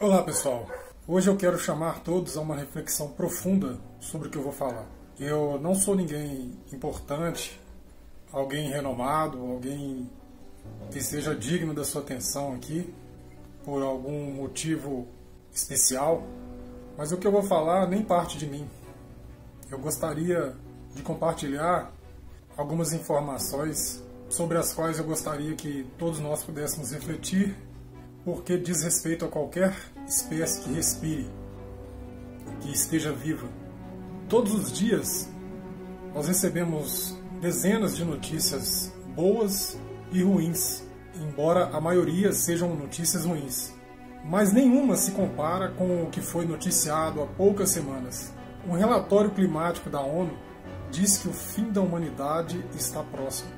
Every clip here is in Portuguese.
Olá pessoal, hoje eu quero chamar todos a uma reflexão profunda sobre o que eu vou falar. Eu não sou ninguém importante, alguém renomado, alguém que seja digno da sua atenção aqui, por algum motivo especial, mas o que eu vou falar nem parte de mim. Eu gostaria de compartilhar algumas informações sobre as quais eu gostaria que todos nós pudéssemos refletir, porque diz respeito a qualquer espécie que respire, que esteja viva. Todos os dias nós recebemos dezenas de notícias boas e ruins, embora a maioria sejam notícias ruins. Mas nenhuma se compara com o que foi noticiado há poucas semanas. Um relatório climático da ONU diz que o fim da humanidade está próximo.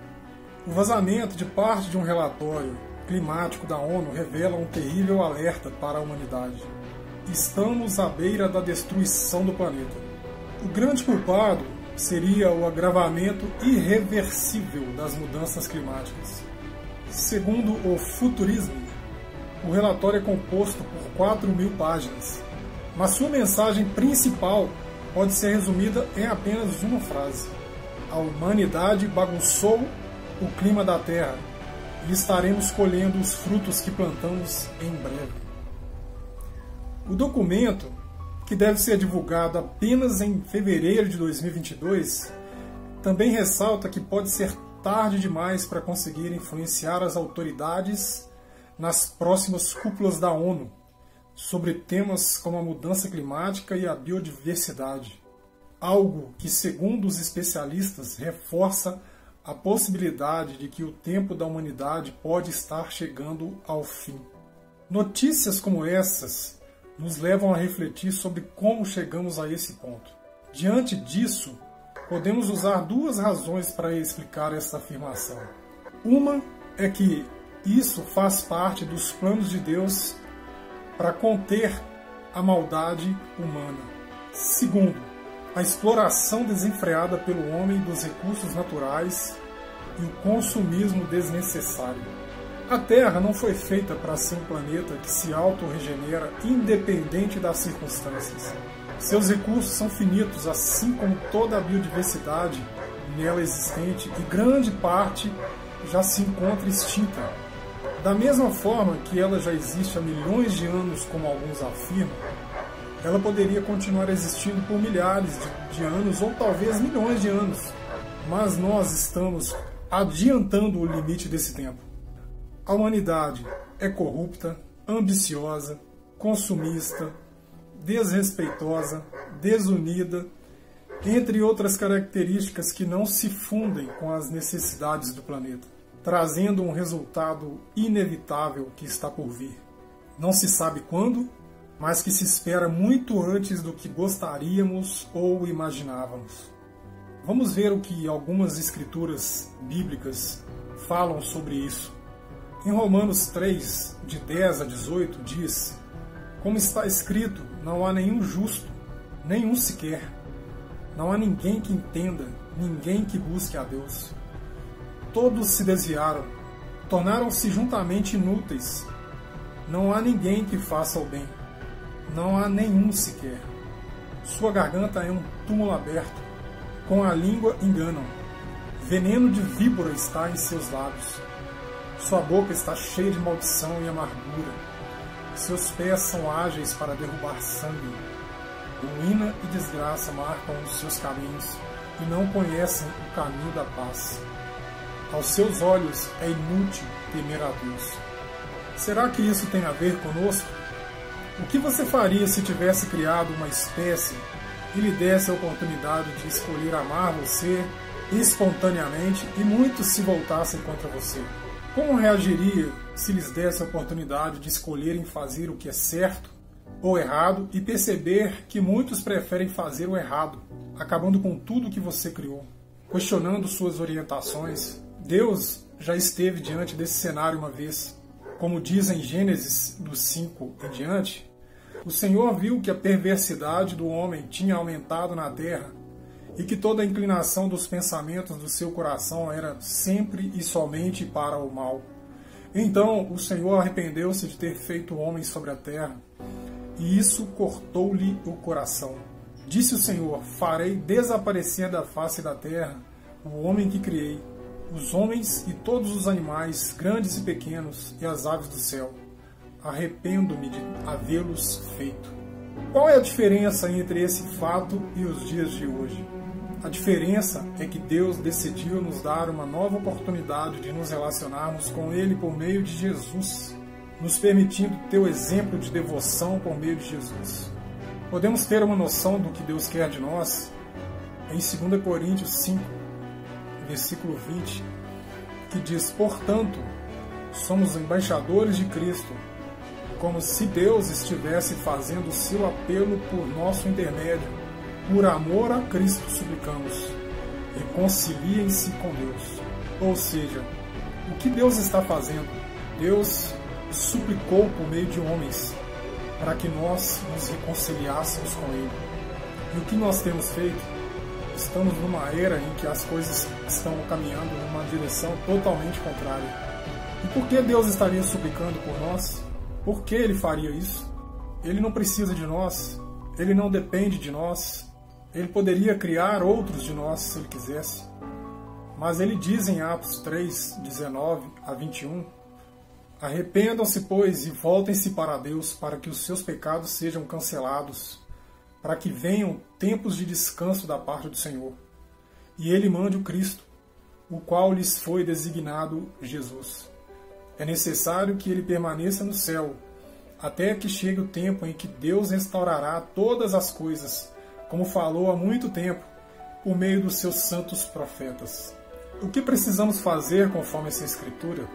O vazamento de parte de um relatório climático da ONU revela um terrível alerta para a humanidade. Estamos à beira da destruição do planeta. O grande culpado seria o agravamento irreversível das mudanças climáticas. Segundo o Futurismo, o relatório é composto por 4.000 páginas, mas sua mensagem principal pode ser resumida em apenas uma frase: a humanidade bagunçou o clima da Terra e estaremos colhendo os frutos que plantamos em breve. O documento, que deve ser divulgado apenas em fevereiro de 2022, também ressalta que pode ser tarde demais para conseguir influenciar as autoridades nas próximas cúpulas da ONU sobre temas como a mudança climática e a biodiversidade, algo que, segundo os especialistas, reforça a possibilidade de que o tempo da humanidade pode estar chegando ao fim. Notícias como essas nos levam a refletir sobre como chegamos a esse ponto. Diante disso, podemos usar duas razões para explicar essa afirmação. Uma é que isso faz parte dos planos de Deus para conter a maldade humana. Segundo, a exploração desenfreada pelo homem dos recursos naturais e o consumismo desnecessário. A Terra não foi feita para ser um planeta que se autorregenera independente das circunstâncias. Seus recursos são finitos, assim como toda a biodiversidade nela existente, e grande parte já se encontra extinta. Da mesma forma que ela já existe há milhões de anos, como alguns afirmam, ela poderia continuar existindo por milhares de anos ou talvez milhões de anos. Mas nós estamos adiantando o limite desse tempo. A humanidade é corrupta, ambiciosa, consumista, desrespeitosa, desunida, entre outras características que não se fundem com as necessidades do planeta, trazendo um resultado inevitável que está por vir. Não se sabe quando, mas que se espera muito antes do que gostaríamos ou imaginávamos. Vamos ver o que algumas escrituras bíblicas falam sobre isso. Em Romanos 3, de 10 a 18, diz: como está escrito, não há nenhum justo, nenhum sequer. Não há ninguém que entenda, ninguém que busque a Deus. Todos se desviaram, tornaram-se juntamente inúteis. Não há ninguém que faça o bem. Não há nenhum sequer. Sua garganta é um túmulo aberto. Com a língua enganam. Veneno de víbora está em seus lábios. Sua boca está cheia de maldição e amargura. Seus pés são ágeis para derrubar sangue. Ruína e desgraça marcam os seus caminhos e não conhecem o caminho da paz. Aos seus olhos é inútil temer a Deus. Será que isso tem a ver conosco? O que você faria se tivesse criado uma espécie e lhe desse a oportunidade de escolher amar você espontaneamente e muitos se voltassem contra você? Como reagiria se lhes desse a oportunidade de escolherem fazer o que é certo ou errado e perceber que muitos preferem fazer o errado, acabando com tudo que você criou, questionando suas orientações? Deus já esteve diante desse cenário uma vez. Como diz em Gênesis, do 5 em diante, o Senhor viu que a perversidade do homem tinha aumentado na terra e que toda a inclinação dos pensamentos do seu coração era sempre e somente para o mal. Então o Senhor arrependeu-se de ter feito o homem sobre a terra, e isso cortou-lhe o coração. Disse o Senhor: farei desaparecer da face da terra o homem que criei, os homens e todos os animais, grandes e pequenos, e as aves do céu. Arrependo-me de havê-los feito. Qual é a diferença entre esse fato e os dias de hoje? A diferença é que Deus decidiu nos dar uma nova oportunidade de nos relacionarmos com Ele por meio de Jesus, nos permitindo ter o exemplo de devoção por meio de Jesus. Podemos ter uma noção do que Deus quer de nós em 2 Coríntios 5, versículo 20, que diz: portanto, somos embaixadores de Cristo, como se Deus estivesse fazendo o seu apelo por nosso intermédio. Por amor a Cristo suplicamos, reconciliem-se com Deus. Ou seja, o que Deus está fazendo? Deus suplicou por meio de homens para que nós nos reconciliássemos com Ele. E o que nós temos feito? Estamos numa era em que as coisas estão caminhando numa direção totalmente contrária. E por que Deus estaria suplicando por nós? Por que Ele faria isso? Ele não precisa de nós, Ele não depende de nós, Ele poderia criar outros de nós se Ele quisesse. Mas Ele diz em Atos 3, 19 a 21, arrependam-se, pois, e voltem-se para Deus, para que os seus pecados sejam cancelados, para que venham tempos de descanso da parte do Senhor, e Ele mande o Cristo, o qual lhes foi designado Jesus. É necessário que ele permaneça no céu, até que chegue o tempo em que Deus restaurará todas as coisas, como falou há muito tempo, por meio dos seus santos profetas. O que precisamos fazer conforme essa Escritura?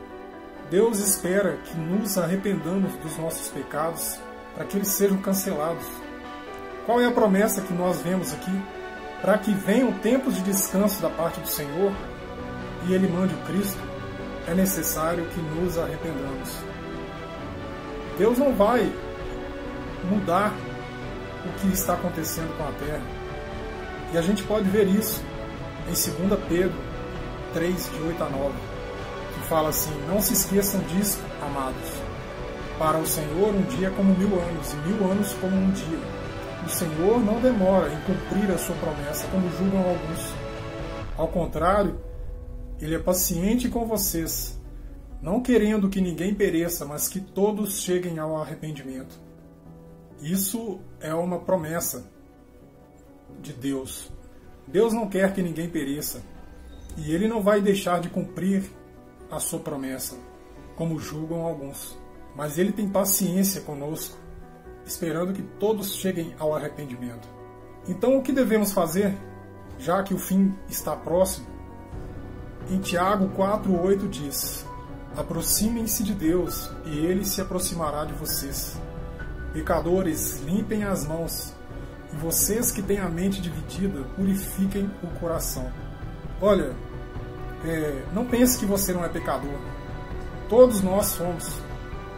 Deus espera que nos arrependamos dos nossos pecados, para que eles sejam cancelados. Qual é a promessa que nós vemos aqui? Para que venham tempos de descanso da parte do Senhor, e Ele mande o Cristo, é necessário que nos arrependamos. Deus não vai mudar o que está acontecendo com a terra. E a gente pode ver isso em 2 Pedro 3, de 8 a 9, que fala assim: não se esqueçam disso, amados. Para o Senhor um dia é como 1000 anos, e 1000 anos como um dia. O Senhor não demora em cumprir a sua promessa, como julgam alguns. Ao contrário, Ele é paciente com vocês, não querendo que ninguém pereça, mas que todos cheguem ao arrependimento. Isso é uma promessa de Deus. Deus não quer que ninguém pereça, e Ele não vai deixar de cumprir a sua promessa, como julgam alguns. Mas Ele tem paciência conosco, esperando que todos cheguem ao arrependimento. Então, o que devemos fazer, já que o fim está próximo? Em Tiago 4,8 diz: aproximem-se de Deus, e Ele se aproximará de vocês. Pecadores, limpem as mãos, e vocês que têm a mente dividida, purifiquem o coração. Olha, não pense que você não é pecador. Todos nós somos,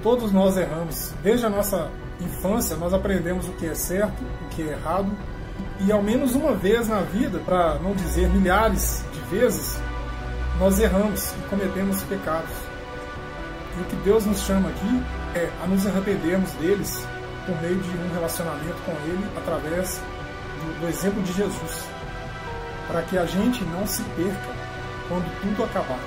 todos nós erramos. Desde a nossa infância nós aprendemos o que é certo, o que é errado, e ao menos uma vez na vida, para não dizer milhares de vezes, nós erramos e cometemos pecados. E o que Deus nos chama aqui é a nos arrependermos deles por meio de um relacionamento com Ele, através do exemplo de Jesus, para que a gente não se perca quando tudo acabar.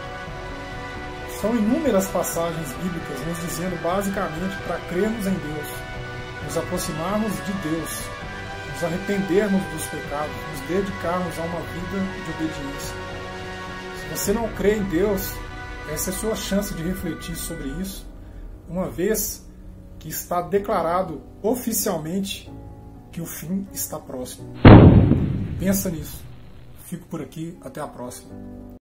São inúmeras passagens bíblicas nos dizendo basicamente para crermos em Deus, nos aproximarmos de Deus, nos arrependermos dos pecados, nos dedicarmos a uma vida de obediência. Se você não crê em Deus, essa é a sua chance de refletir sobre isso, uma vez que está declarado oficialmente que o fim está próximo. Pensa nisso. Fico por aqui, até a próxima.